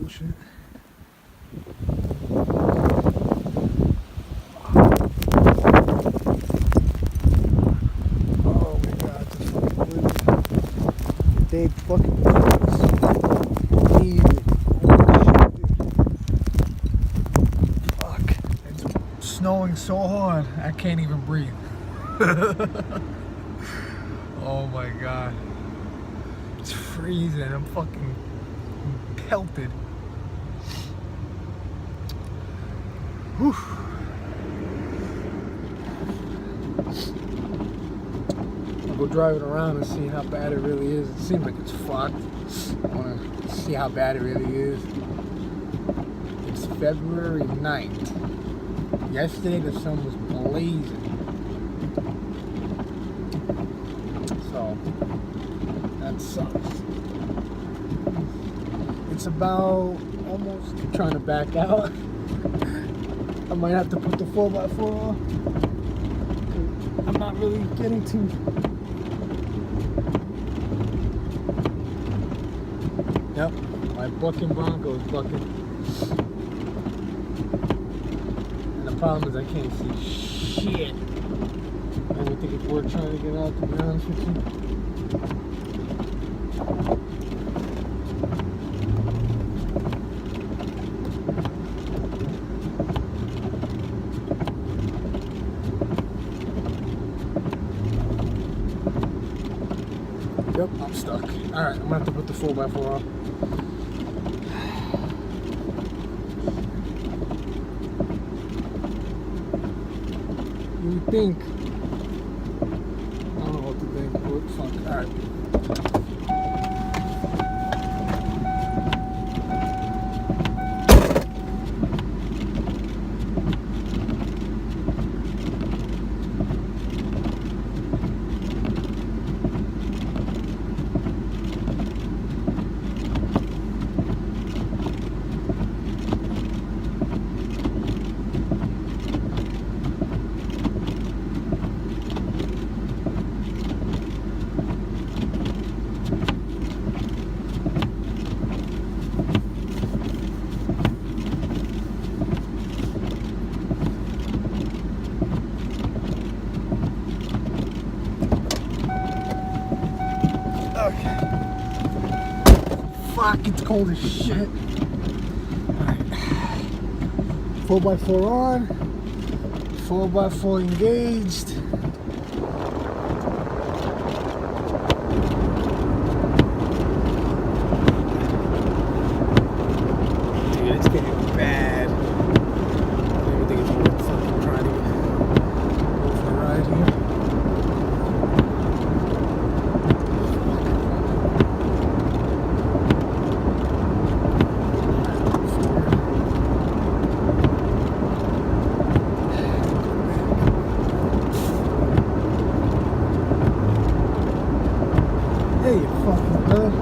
bullshit. Oh my god, this fucking wind. They fucking leave it. Fuck. It's snowing so hard, I can't even breathe. Oh my god. It's freezing. I'm fucking pelted. Whew. I'll go driving around and see how bad it really is. It seems like it's fucked. I want to see how bad it really is. It's February 9th. Yesterday the sun was blazing. So, that sucks. It's about almost trying to back out. I might have to put the 4x4 on. I'm not really getting to. Yep, my bucking Bronco is bucking. And the problem is I can't see shit. I don't think it's worth trying to get out, to be honest with you. Yep, I'm stuck. Alright, I'm gonna have to put the 4x4 on. You think? I don't know what to think. What the fuck? Alright. Okay. Fuck, it's cold as shit. Alright. 4x4 on. 4x4 engaged. Dude, it's getting bad. I don't even think it's worth fucking trying to go for a ride here. Hey, you fucking bird.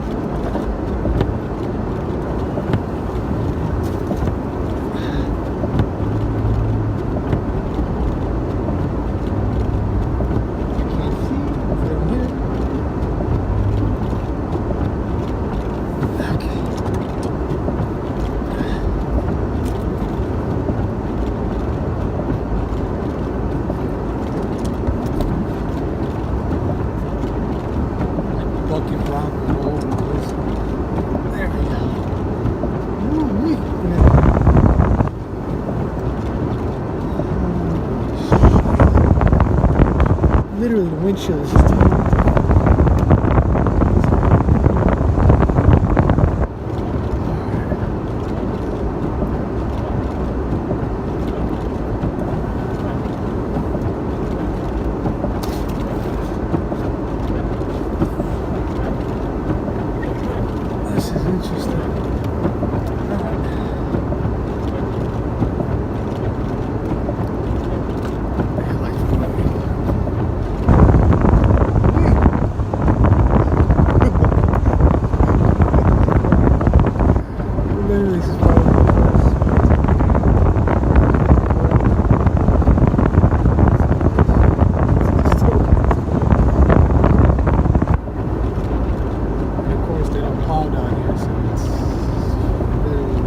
Bucking Bronco all over the place. There we go. Woo-wee. Literally, the windshield is just too. This is interesting. Literally, this is probably and of course they don't plow down here, so it's literally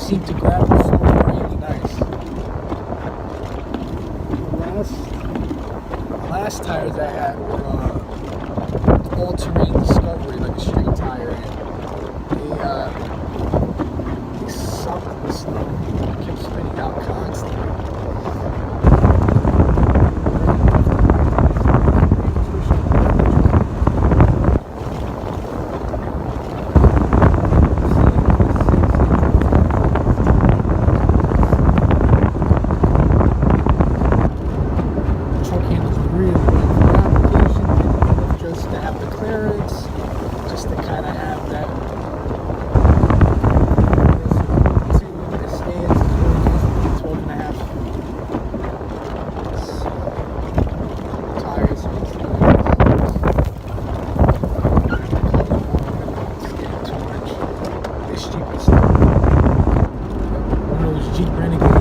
seem to grab the floor really nice. The last tires I had were all-terrain Discovery, like a street tire. They sucked in the snow. I kept spinning out constantly. Just to kind of have that the stance 12 and a half tires. Too much. It's cheap as stuff. One of those Jeep Renegades.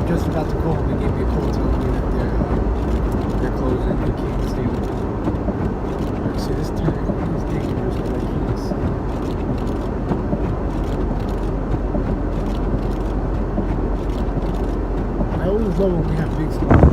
Just about to call them. They gave me a call telling me that they're closing. They can't stay open. See, this turn is dangerous with the keys. I always love when we have big spots.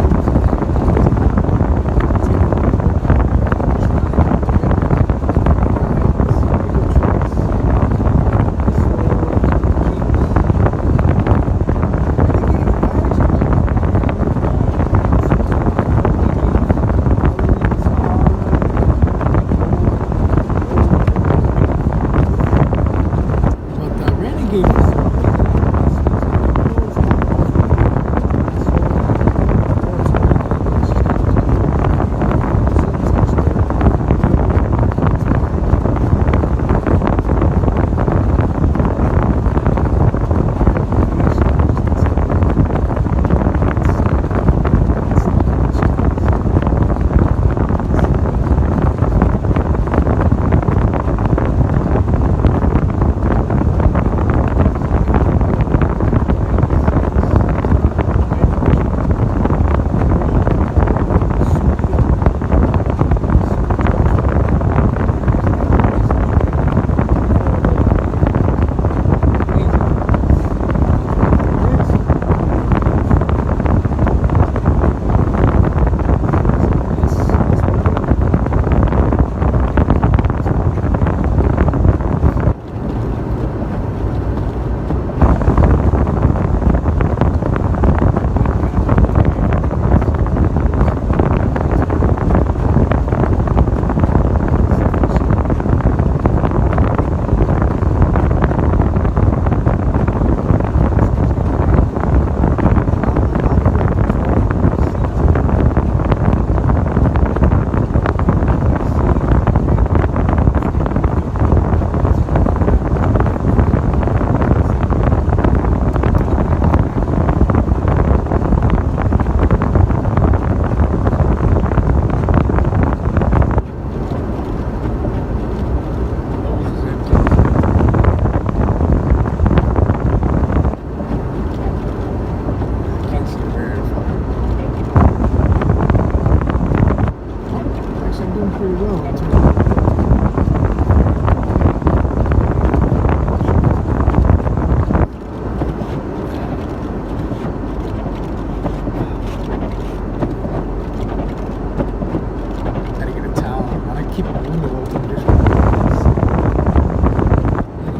window open just because.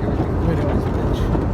Everything good on this bitch.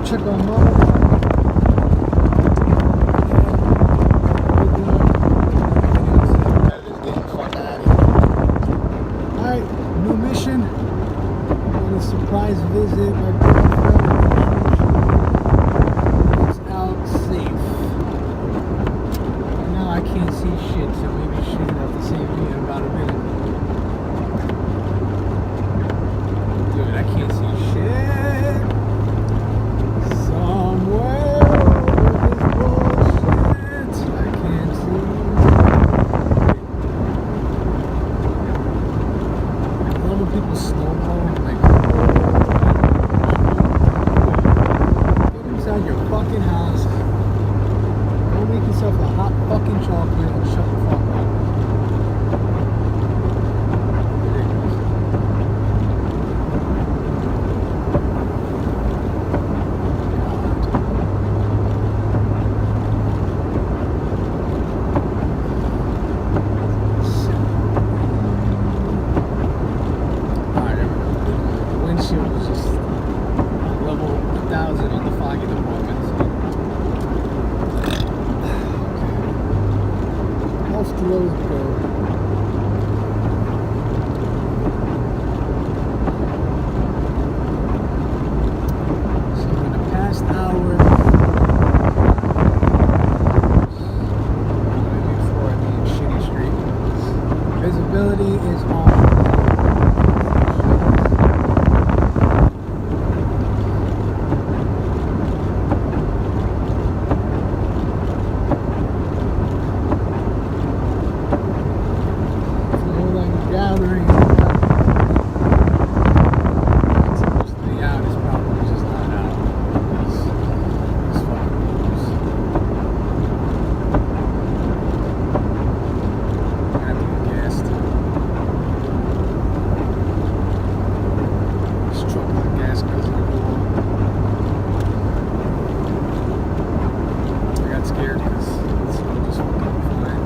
check on mom. Alright, new mission. On a surprise visit. My girlfriend is out safe. And now I can't see shit, so maybe she should have to save me in about a minute. Dude, I can't see shit. Somewhere over this bullshit. I can't see. I love when people snowball. Like, get inside your fucking house. Go make yourself a hot fucking chocolate and shut the fuck up. Windshield was just level 1,000 on the foggy department. Off the road we go. So in the past hour, before the shitty street, visibility is on. Gathering. It's supposed to be out, it's probably just not out. It's fucking rules. I have to get gas too. This truck with the gas goes in the door. I got scared because it's just fucking fine.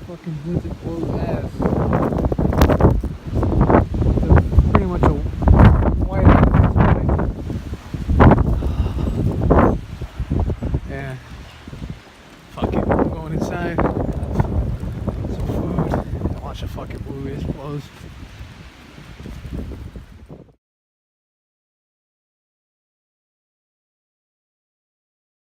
Fucking blizzard blows ass. It's pretty much a white out. Yeah. Fuck it. I'm going inside. Some food. Watch a fucking movie. It blows.